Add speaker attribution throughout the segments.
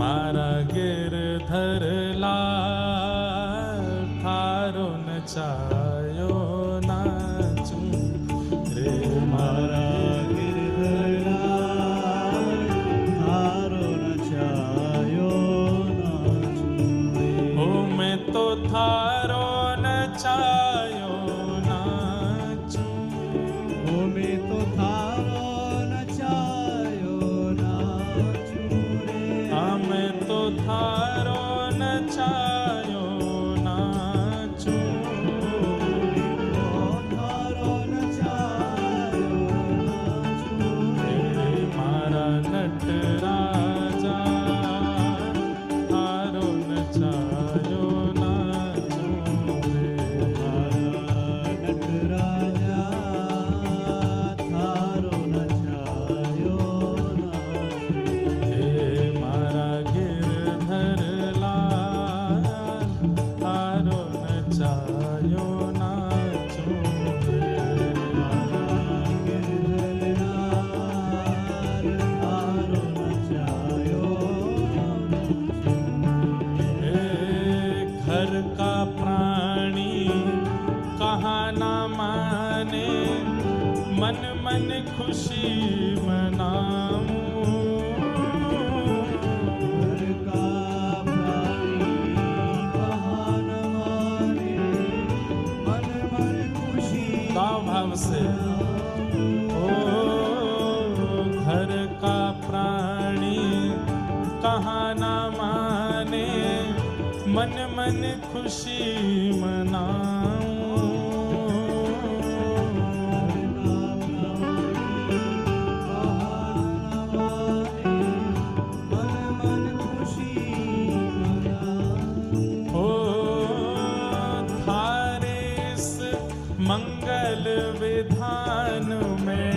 Speaker 1: મારા ગિરધર લાલ થારો નચાયો નાચું રે મારા ગિરધર લાલ થારો નચાયો નાચું રે ઓ મેં તો થારો નચાયો નાચું ઓ મેં તો થારો નચાયો નાચું રે અમે તો થારો નચાયો નાચું થારો નચાયો નાચું રે મારા નટરાજા થારો નચાયો નાચું રે મારા નટરાજા થારો નચાયો નાચું હે મારા ગિરધર લાલ થારો નચાયો નાચું રે મારા ગિરધર લાલ થારો નચાયો હે घर का प्राणी कहाँ ना माने मन मन खुशी मनाऊं घर का प्राणी कहाँ न माने मन मन खुशी भाव भाव से ओ घर का प्राणी कहाँ ना माने मन मन खुशी मनाऊं ओ थारे इस मंगल विधान में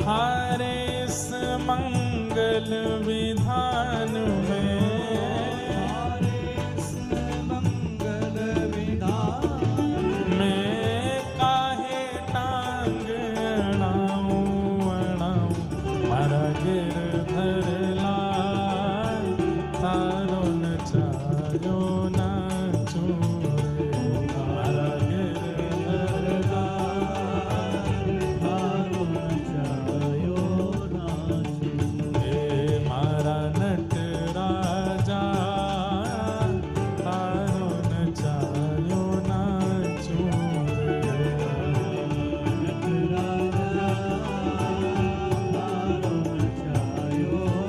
Speaker 1: थारे इस मंगल विधान में मैं काहे टांग अड़ाऊं मारा गिरधर लाल थारो नचायो नाचूं रे मारा गिरधर लाल थारो नचायो नाचूं हे मारा नटराजा थारो नचायो नाचूं रे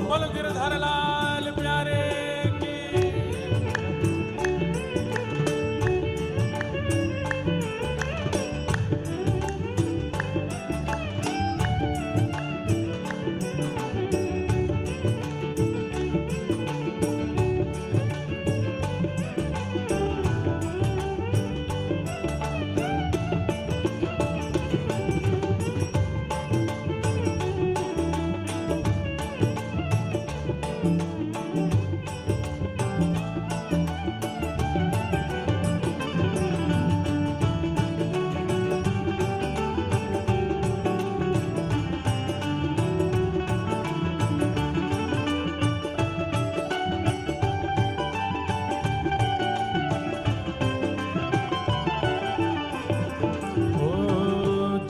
Speaker 1: बोलो गिरधर लाल प्यारे की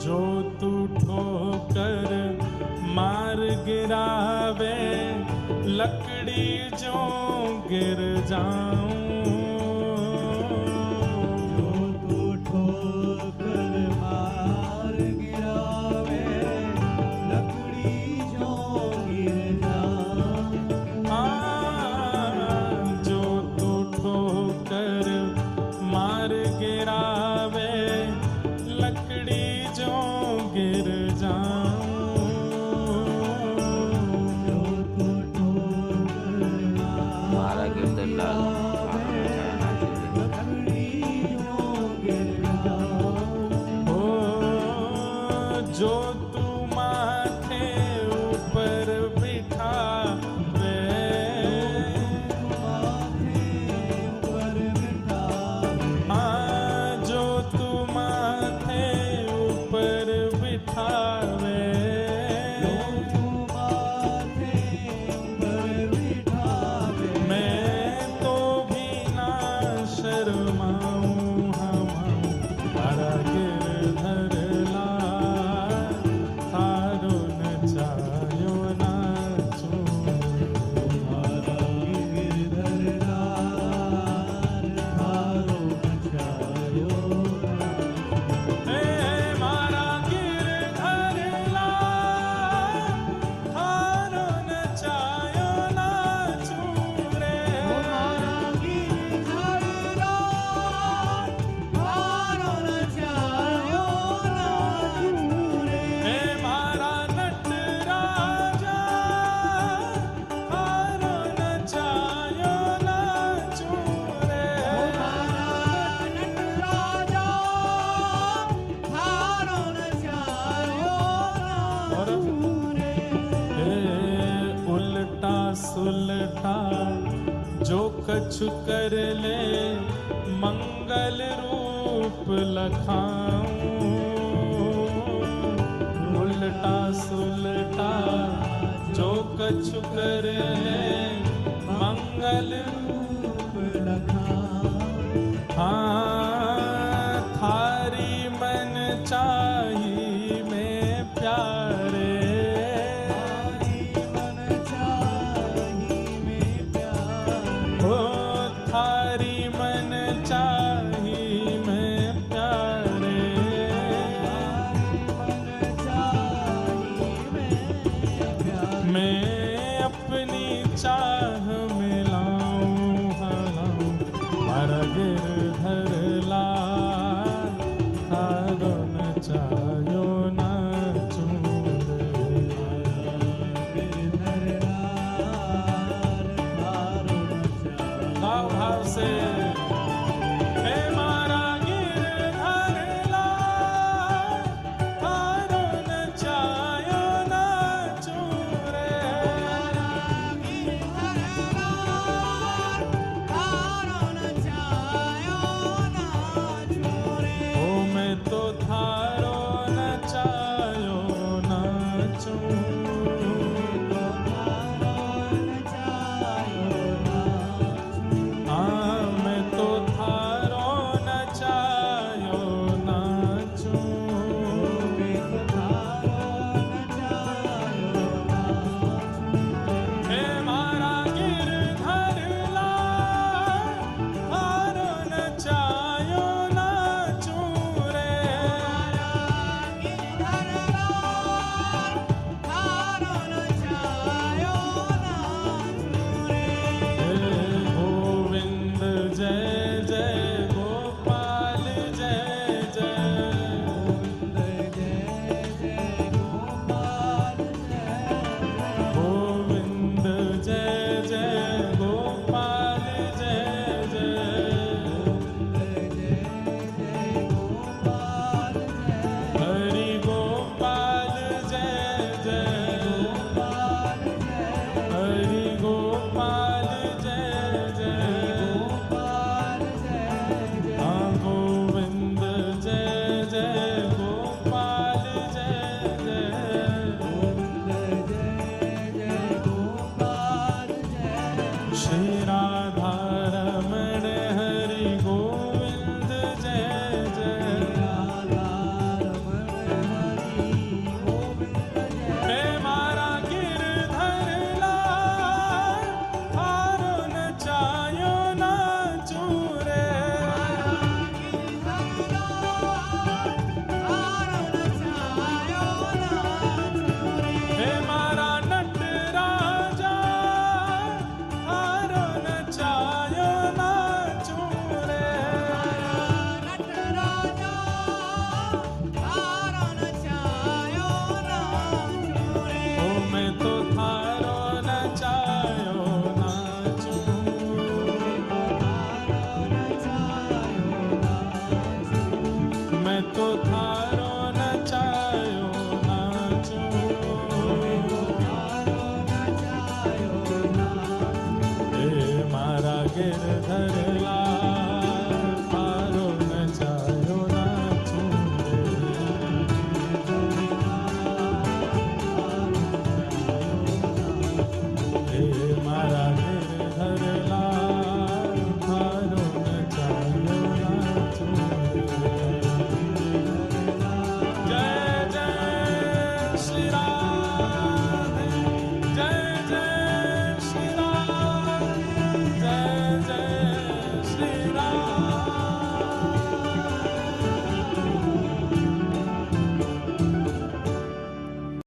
Speaker 1: जो तू ठोकर मार गिरावे लकड़ी जो गिर जाऊं जो तू ठोकर मार गिरावे लकड़ी जो गिर जाऊं जो तू ठोकर मार गिरावे लकड़ी जो गिर जाऊं जो तू ठोकर
Speaker 2: મારા ગિરધર લાલ
Speaker 1: लकड़ी जो गिर जाऊं ओ जो तू माथे ऊपर बिठावे माथे ऊपर बिठावे जो तू माथे ऊपर बिठा सुलठा जो कछु कर ले मंगल रूप लखाऊं उल्टा सुलटा जो कछु कर ले मंगल रूप लखाऊं हाँ थारी मन चाही में प्यारे थारी मन चाही में प्यारे मैं